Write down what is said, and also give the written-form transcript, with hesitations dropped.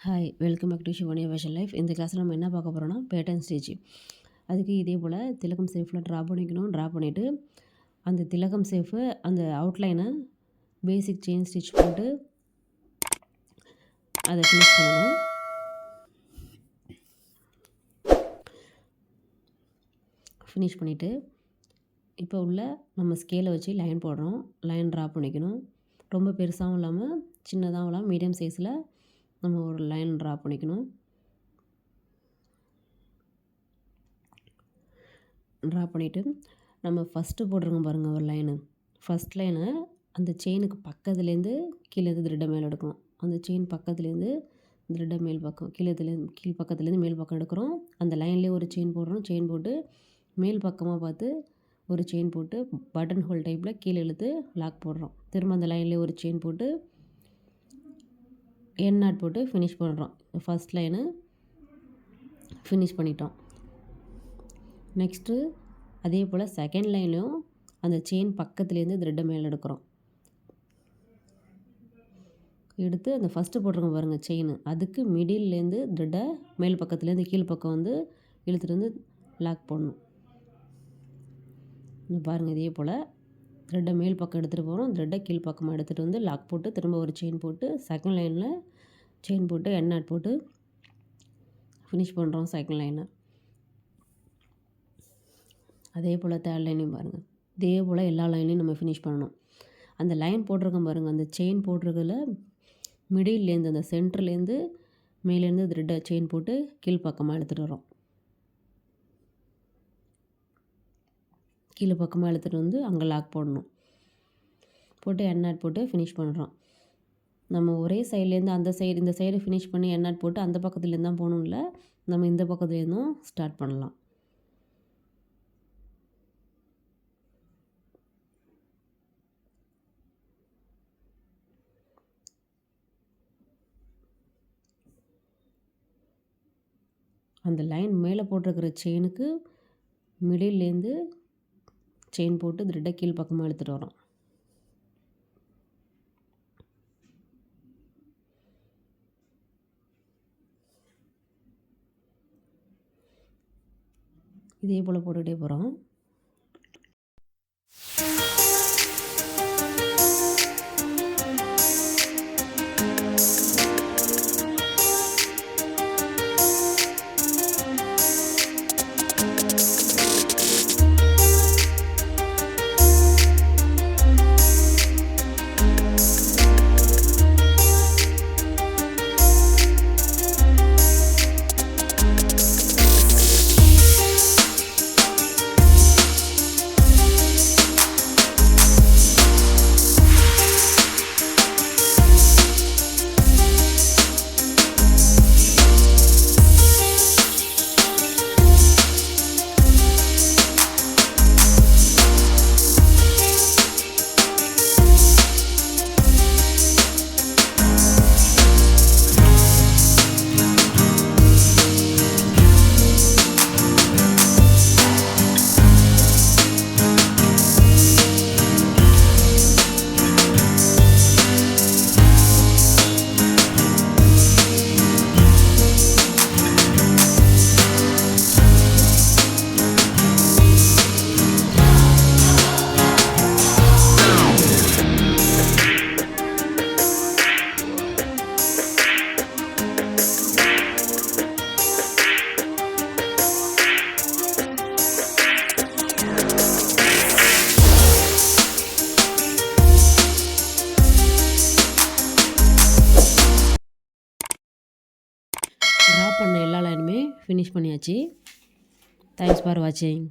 Hi, welcome back to ஷிவானியா fashion life. இந்த கிளாஸில் நம்ம என்ன பார்க்க போகிறோம்னா பேட்டர்ன் ஸ்டிச். அதுக்கு இதே போல் திலகம் சேஃபில் ட்ரா பண்ணிக்கணும். ட்ரா பண்ணிவிட்டு அந்த திலகம் சேஃபு அந்த அவுட்லைனை பேசிக் செயின் ஸ்டிச் போட்டு அதை ஃபினிஷ் பண்ணணும். ஃபினிஷ் பண்ணிவிட்டு இப்போ உள்ள நம்ம ஸ்கேலை வச்சு லைன் போடுறோம். லைன் ட்ரா பண்ணிக்கணும். ரொம்ப பெருசாகவும் இல்லாமல் சின்னதாகவும் இல்லாமல் மீடியம் சைஸில் நம்ம ஒரு லைன் ட்ரா பண்ணிக்கணும். ட்ரா பண்ணிவிட்டு நம்ம ஃபஸ்ட்டு போட்டிருக்கோம் பாருங்கள் ஒரு லைனு. ஃபஸ்ட் லைனை அந்த செயினுக்கு பக்கத்துலேருந்து கீழேருந்து த்ரெட்டை மேலே எடுக்கணும். அந்த செயின் பக்கத்துலேருந்து த்ரெட்டை மேல் பக்கம் கீழ் பக்கத்துலேருந்து மேல் பக்கம் எடுக்கிறோம். அந்த லைன்லேயே ஒரு செயின் போடுறோம். செயின் போட்டு மேல் பக்கமாக பார்த்து ஒரு செயின் போட்டு பட்டன் ஹோல் டைப்பில் கீழே இழுத்து லாக் போடுறோம். திரும்ப அந்த லைன்லேயே ஒரு செயின் போட்டு என் நாட் போட்டு ஃபினிஷ் பண்ணுறோம். ஃபஸ்ட் லைனு ஃபினிஷ் பண்ணிட்டோம். நெக்ஸ்ட்டு அதே போல் செகண்ட் லைன்லையும் அந்த செயின் பக்கத்துலேருந்து த்ரெட்டை மேலே எடுக்கிறோம். எடுத்து அந்த ஃபஸ்ட்டு போட்டிருக்கோம் பாருங்கள் செயின், அதுக்கு மிடில்லேருந்து த்ரெட்டை மேல் பக்கத்துலேருந்து கீழ் பக்கம் வந்து இழுத்துட்டு வந்து லாக் பண்ணணும். பாருங்கள் இதே போல் த்ரெட்டை மேல் பக்கம் எடுத்துகிட்டு போகிறோம். த்ரெட்டை கீழ் பக்கமாக எடுத்துகிட்டு வந்து லாக் போட்டு திரும்ப ஒரு செயின் போட்டு செகண்ட் லைனில் செயின் போட்டு என் நாட் போட்டு ஃபினிஷ் பண்ணுறோம் செகண்ட் லைனை. அதே போல் தேர்ட் லைனையும் பாருங்கள். இதே போல் எல்லா லைனையும் நம்ம ஃபினிஷ் பண்ணணும். அந்த லைன் போட்டிருக்கோம் பாருங்கள், அந்த செயின் போட்டிருக்கல மிடில்லேருந்து அந்த சென்டர்லேருந்து மேலேருந்து த்ரெட்டை செயின் போட்டு கீழ் பக்கமாக எடுத்துகிட்டு வரோம். கீழே பக்கமாக எடுத்துகிட்டு வந்து அங்கே லாக் போடணும். போட்டு என் நாட் போட்டு ஃபினிஷ் பண்ணுறோம். நம்ம ஒரே சைட்லேருந்து அந்த சைடு இந்த சைடு ஃபினிஷ் பண்ணி என் நாட் போட்டு அந்த பக்கத்துலேருந்து தான் போகணும்ல, நம்ம இந்த பக்கத்துலேருந்தும் ஸ்டார்ட் பண்ணலாம். அந்த லைன் மேலே போட்டிருக்கிற செயினுக்கு மிடில்லேருந்து செயின் போட்டு த்ரெட்டை கீழ் பக்கமாக எடுத்துகிட்டு வரோம். இதே போல் போட்டுக்கிட்டே போகிறோம். ட்ரா பண்ண எல்லா லைனுமே ஃபினிஷ் பண்ணியாச்சு. தேங்க்ஸ் ஃபார் வாட்சிங்.